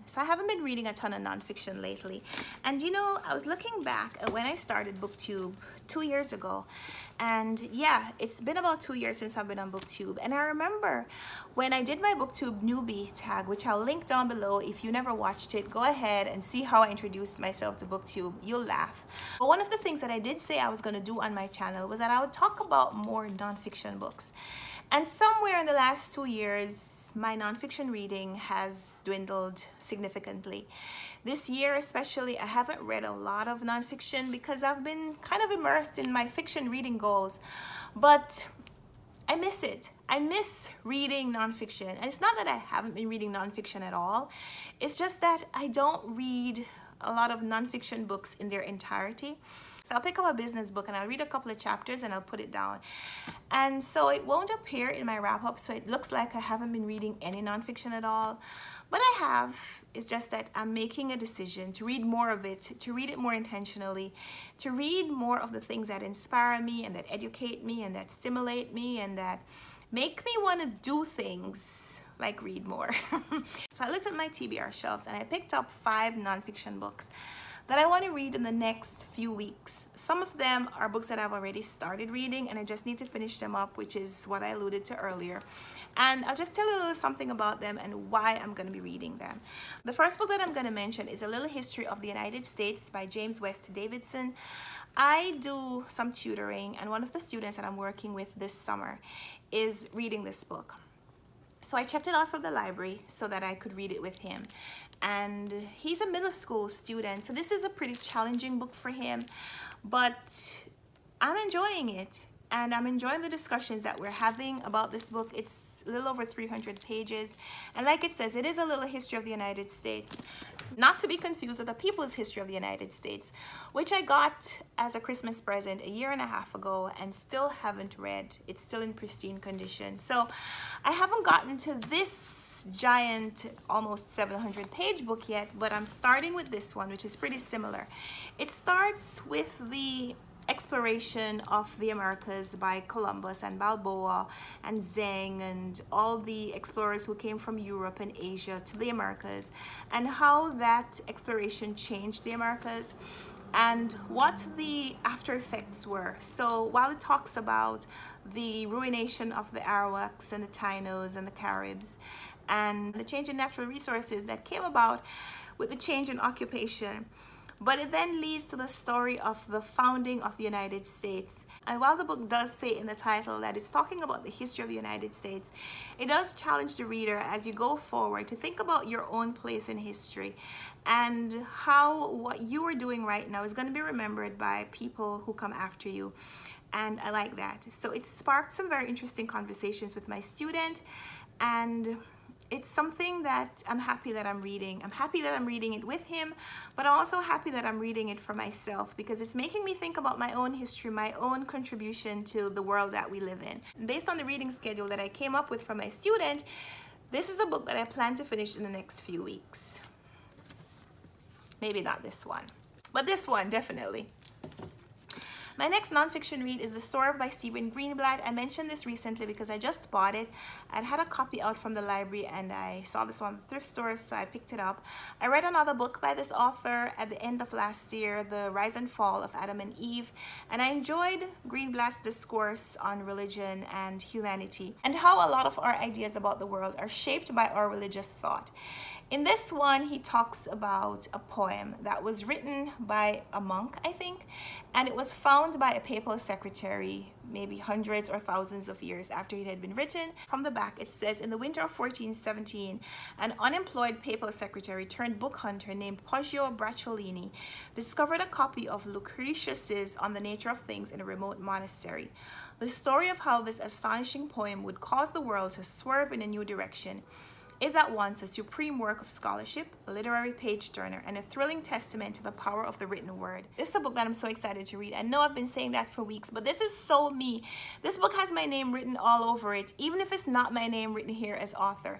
So I haven't been reading a ton of nonfiction lately. And you know, I was looking back at when I started BookTube 2 years ago. And yeah, it's been about 2 years since I've been on BookTube. And I remember when I did my BookTube newbie tag, which I'll link down below. If you never watched it, go ahead and see how I introduced myself to BookTube. You'll laugh. But one of the things that I did say I was going to do on my channel was that I would talk about more nonfiction books. And somewhere in the last 2 years, my nonfiction reading has dwindled significantly. This year especially, I haven't read a lot of nonfiction because I've been kind of immersed in my fiction reading goals. But I miss it. I miss reading nonfiction. And it's not that I haven't been reading nonfiction at all. It's just that I don't read a lot of nonfiction books in their entirety. So I'll pick up a business book and I'll read a couple of chapters and I'll put it down. And so it won't appear in my wrap-up, so it looks like I haven't been reading any nonfiction at all. But I have. It's just that I'm making a decision to read more of it, to read it more intentionally, to read more of the things that inspire me and that educate me and that stimulate me and that make me want to do things like read more. So I looked at my TBR shelves and I picked up 5 nonfiction books that I want to read in the next few weeks. Some of them are books that I've already started reading and I just need to finish them up, which is what I alluded to earlier. And I'll just tell you a little something about them and why I'm going to be reading them. The first book that I'm going to mention is A Little History of the United States by James West Davidson. I do some tutoring and one of the students that I'm working with this summer is reading this book. So I checked it out from the library so that I could read it with him. And he's a middle school student, so this is a pretty challenging book for him, but I'm enjoying it. And I'm enjoying the discussions that we're having about this book. It's a little over 300 pages. And like it says, it is a little history of the United States. Not to be confused with the People's History of the United States, which I got as a Christmas present a 1.5 years ago and still haven't read. It's still in pristine condition. So I haven't gotten to this giant, almost 700-page book yet, but I'm starting with this one, which is pretty similar. It starts with the exploration of the Americas by Columbus and Balboa and Zheng and all the explorers who came from Europe and Asia to the Americas, and how that exploration changed the Americas and what the after effects were. So while it talks about the ruination of the Arawaks and the Tainos and the Caribs and the change in natural resources that came about with the change in occupation, but it then leads to the story of the founding of the United States. And while the book does say in the title that it's talking about the history of the United States, it does challenge the reader as you go forward to think about your own place in history and how what you are doing right now is going to be remembered by people who come after you. And I like that. So it sparked some very interesting conversations with my student, and it's something that I'm happy that I'm reading. I'm happy that I'm reading it with him, but I'm also happy that I'm reading it for myself because it's making me think about my own history, my own contribution to the world that we live in. And based on the reading schedule that I came up with for my student, this is a book that I plan to finish in the next few weeks. Maybe not this one, but this one definitely. My next nonfiction read is The Swerve by Greenblatt. I mentioned this recently because I just bought it. I'd had a copy out from the library and I saw this one at the thrift store, so I picked it up. I read another book by this author at the end of last year, The Rise and Fall of Adam and Eve, and I enjoyed Greenblatt's discourse on religion and humanity and how a lot of our ideas about the world are shaped by our religious thought. In this one, he talks about a poem that was written by a monk, I think, and it was found by a papal secretary maybe hundreds or thousands of years after it had been written. From the back, it says, in the winter of 1417, an unemployed papal secretary turned book hunter named Poggio Bracciolini discovered a copy of Lucretius's On the Nature of Things in a remote monastery. The story of how this astonishing poem would cause the world to swerve in a new direction is at once a supreme work of scholarship, a literary page-turner, and a thrilling testament to the power of the written word. This is a book that I'm so excited to read. I know I've been saying that for weeks, but this is so me. This book has my name written all over it, even if it's not my name written here as author.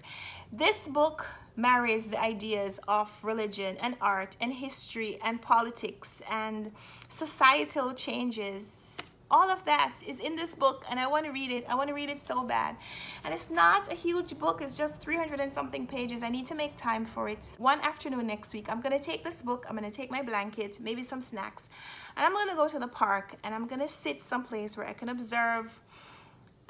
This book marries the ideas of religion and art and history and politics and societal changes All of that is in this book, and I want to read it. I want to read it so bad. And it's not a huge book. It's just 300 and something pages. I need to make time for it. One afternoon next week, I'm going to take this book. I'm going to take my blanket, maybe some snacks, and I'm going to go to the park, and I'm going to sit someplace where I can observe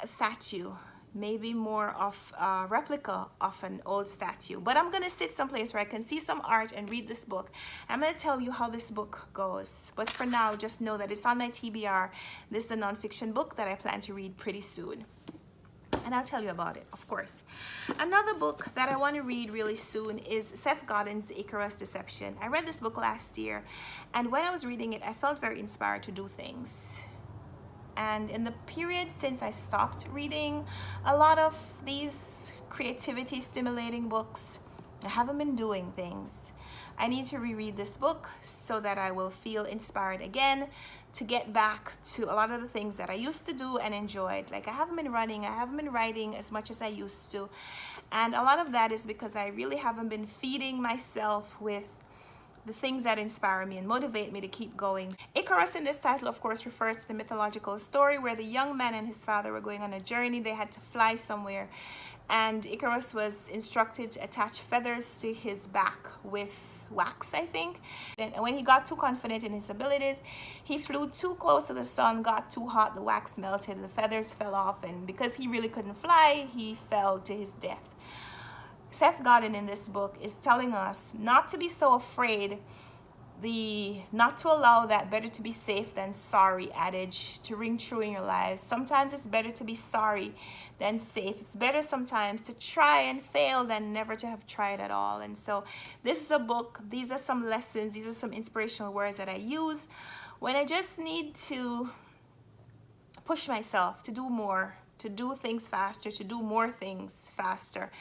a statue, maybe more of a replica of an old statue, but I'm gonna sit someplace where I can see some art and read this book. I'm gonna tell you how this book goes, but for now, just know that it's on my TBR. This is a nonfiction book that I plan to read pretty soon, and I'll tell you about it, of course. Another book that I want to read really soon is Seth Godin's The Icarus Deception. I read this book last year, and when I was reading it, I felt very inspired to do things. And in the period since I stopped reading a lot of these creativity stimulating books, I haven't been doing things. I need to reread this book so that I will feel inspired again to get back to a lot of the things that I used to do and enjoyed. Like, I haven't been running, I haven't been writing as much as I used to. And a lot of that is because I really haven't been feeding myself with the things that inspire me and motivate me to keep going. Icarus in this title, of course, refers to the mythological story where the young man and his father were going on a journey. They had to fly somewhere, and Icarus was instructed to attach feathers to his back with wax, I think. And when he got too confident in his abilities, he flew too close to the sun, got too hot, the wax melted, the feathers fell off, and because he really couldn't fly, he fell to his death. Seth Godin in this book is telling us not to be so afraid, not to allow that better to be safe than sorry adage to ring true in your lives. Sometimes it's better to be sorry than safe. It's better sometimes to try and fail than never to have tried at all. And so this is a book. These are some lessons. These are some inspirational words that I use when I just need to push myself to do more, to do things faster, to do more things faster.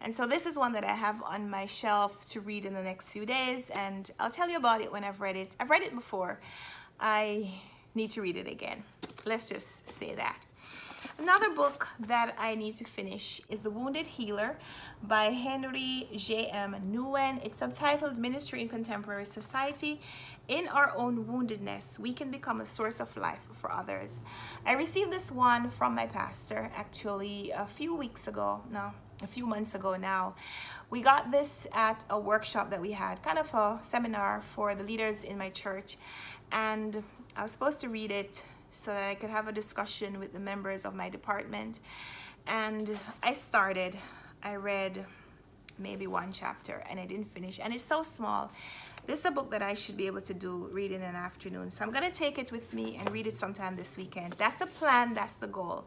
And so this is one that I have on my shelf to read in the next few days, and I'll tell you about it when I've read it. I've read it before. I need to read it again. Let's just say that. Another book that I need to finish is The Wounded Healer by Henry J.M. Nouwen. It's subtitled Ministry in Contemporary Society. In our own woundedness, we can become a source of life for others. I received this one from my pastor actually a few months ago now. We got this at a workshop that we had, kind of a seminar for the leaders in my church, and I was supposed to read it so that I could have a discussion with the members of my department. And I read maybe one chapter and I didn't finish, and it's so small. This is a book that I should be able to read in an afternoon. So I'm going to take it with me and read it sometime this weekend. That's the plan. That's the goal.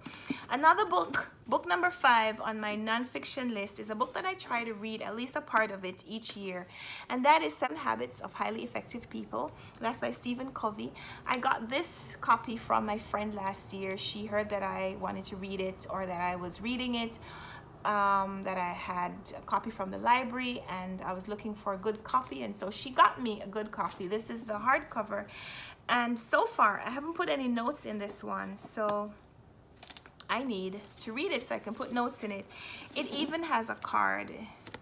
Another book, book number 5 on my nonfiction list, is a book that I try to read at least a part of it each year. And that is 7 Habits of Highly Effective People. That's by Covey. I got this copy from my friend last year. She heard that I wanted to read it, or that I was reading it. That I had a copy from the library, and I was looking for a good copy, and so she got me a good copy. This is the hardcover, and so far I haven't put any notes in this one, so I need to read it so I can put notes in it. It even has a card.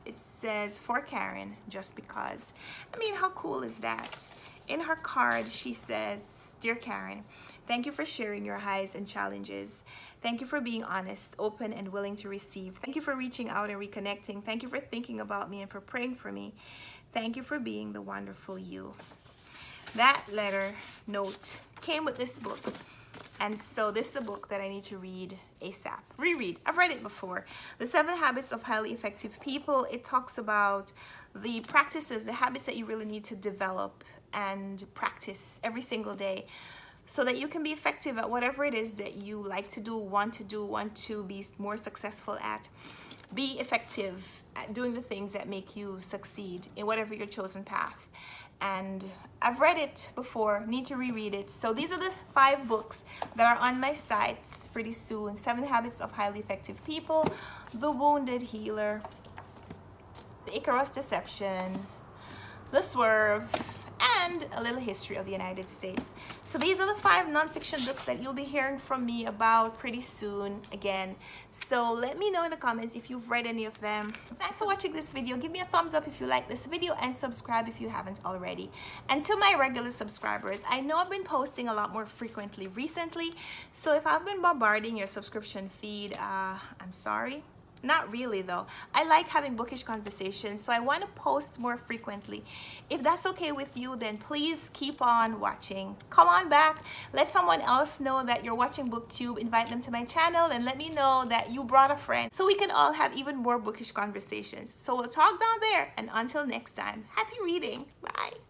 It says, "For Karen, just because." I mean, how cool is that? In her card she says, "Dear Karen, thank you for sharing your highs and challenges. Thank you for being honest, open, and willing to receive. Thank you for reaching out and reconnecting. Thank you for thinking about me and for praying for me. Thank you for being the wonderful you." That note came with this book. And so this is a book that I need to read ASAP. Reread. I've read it before. The 7 Habits of Highly Effective People. It talks about the practices, the habits that you really need to develop and practice every single day, so that you can be effective at whatever it is that you like to do, want to be more successful at. Be effective at doing the things that make you succeed in whatever your chosen path. And I've read it before, need to reread it. So these are the 5 books that are on my sites pretty soon. 7 Habits of Highly Effective People, The Wounded Healer, The Icarus Deception, The Swerve, and and a little history of the United States. So these are the 5 nonfiction books that you'll be hearing from me about pretty soon again. So let me know in the comments if you've read any of them. Thanks for watching this video. Give me a thumbs up if you like this video and subscribe if you haven't already. And to my regular subscribers, I know I've been posting a lot more frequently recently, so if I've been bombarding your subscription feed, I'm sorry. Not really though. I like having bookish conversations, so I want to post more frequently. If that's okay with you, then please keep on watching. Come on back. Let someone else know that you're watching BookTube. Invite them to my channel and let me know that you brought a friend so we can all have even more bookish conversations. So we'll talk down there, and until next time, happy reading. Bye.